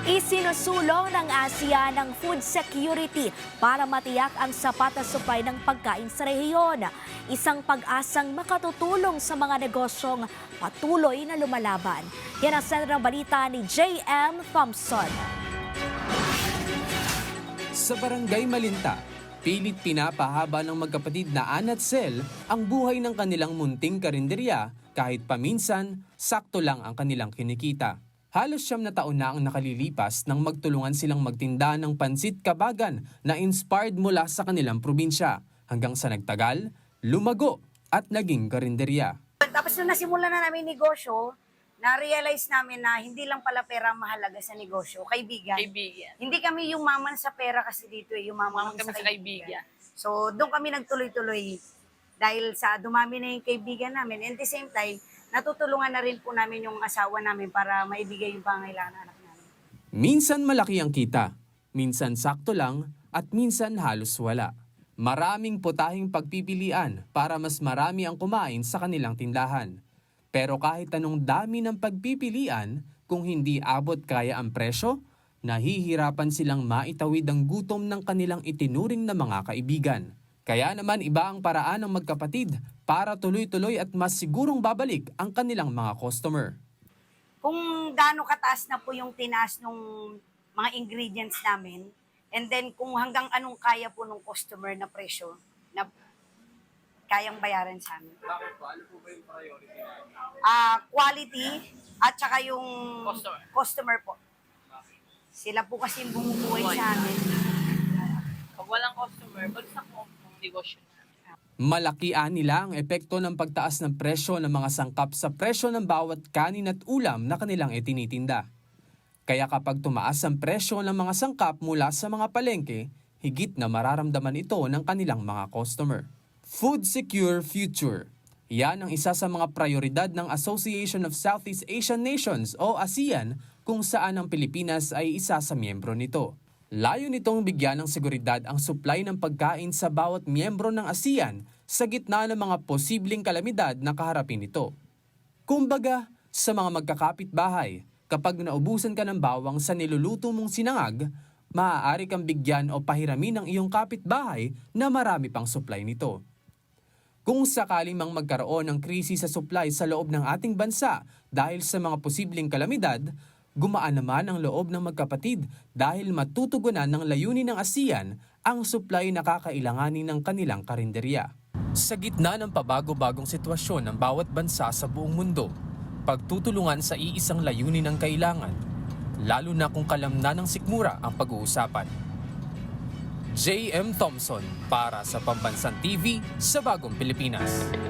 Isinusulong ng ASEAN ng food security para matiyak ang sapat na supply ng pagkain sa rehiyon. Isang pag-asang makatutulong sa mga negosyong patuloy na lumalaban. Yan ang sentrang balita ni J.M. Thompson. Sa Barangay Malinta, pilit pinapahaba ng magkapatid na Ann at Sel ang buhay ng kanilang munting karinderya kahit paminsan, sakto lang ang kanilang kinikita. Halos 9 na taon na ang nakalilipas nang magtulungan silang magtinda ng pansit kabagan na inspired mula sa kanilang probinsya hanggang sa nagtagal, lumago at naging karinderya. Tapos nung nasimula na namin negosyo, na-realize namin na hindi lang pala pera ang mahalaga sa negosyo, kaibigan. Hindi kami yung maman sa pera kasi dito, yung maman kami sa kaibigan. So doon kami nagtuloy-tuloy dahil sa dumami na yung kaibigan namin. And at the same time, natutulungan na rin po namin yung asawa namin para maibigay yung pangailangan ng anak namin. Minsan malaki ang kita, minsan sakto lang at minsan halos wala. Maraming putahing pagpipilian para mas marami ang kumain sa kanilang tindahan. Pero kahit anong dami ng pagpipilian, kung hindi abot kaya ang presyo, nahihirapan silang maitawid ang gutom ng kanilang itinuring na mga kaibigan. Kaya naman iba ang paraan ng magkapatid para tuloy-tuloy at mas sigurong babalik ang kanilang mga customer. Kung gaano kataas na po yung tinaas ng mga ingredients namin, and then kung hanggang anong kaya po ng customer na presyo na kayang bayaran sa amin. Bakit po? Ano po ba yung priority namin? Quality at saka yung customer po. Sila po kasi yung bumubuhay sa amin. Pag walang customer, bagsak mo ang negosyo namin. Malaki nila ang epekto ng pagtaas ng presyo ng mga sangkap sa presyo ng bawat kanin at ulam na kanilang itinitinda. Kaya kapag tumaas ang presyo ng mga sangkap mula sa mga palengke, higit na mararamdaman ito ng kanilang mga customer. Food Secure Future. Yan ang isa sa mga prioridad ng Association of Southeast Asian Nations o ASEAN kung saan ang Pilipinas ay isa sa miyembro nito. Layo nitong bigyan ng seguridad ang supply ng pagkain sa bawat miyembro ng ASEAN sa gitna ng mga posibleng kalamidad na kaharapin nito. Kumbaga, sa mga magkakapit-bahay, kapag naubusan ka ng bawang sa niluluto mong sinangag, maaari kang bigyan o pahiramin ng iyong kapitbahay na marami pang supply nito. Kung sakaling mang magkaroon ng krisis sa supply sa loob ng ating bansa dahil sa mga posibleng kalamidad, gumaan naman ang loob ng magkapatid dahil matutugunan ng layunin ng ASEAN ang supply na kakailanganin ng kanilang karinderya. Sa gitna ng pabago-bagong sitwasyon ng bawat bansa sa buong mundo, pagtutulungan sa iisang layunin ng kailangan, lalo na kung kalamnan ng sikmura ang pag-uusapan. J.M. Thompson para sa Pambansang TV sa Bagong Pilipinas.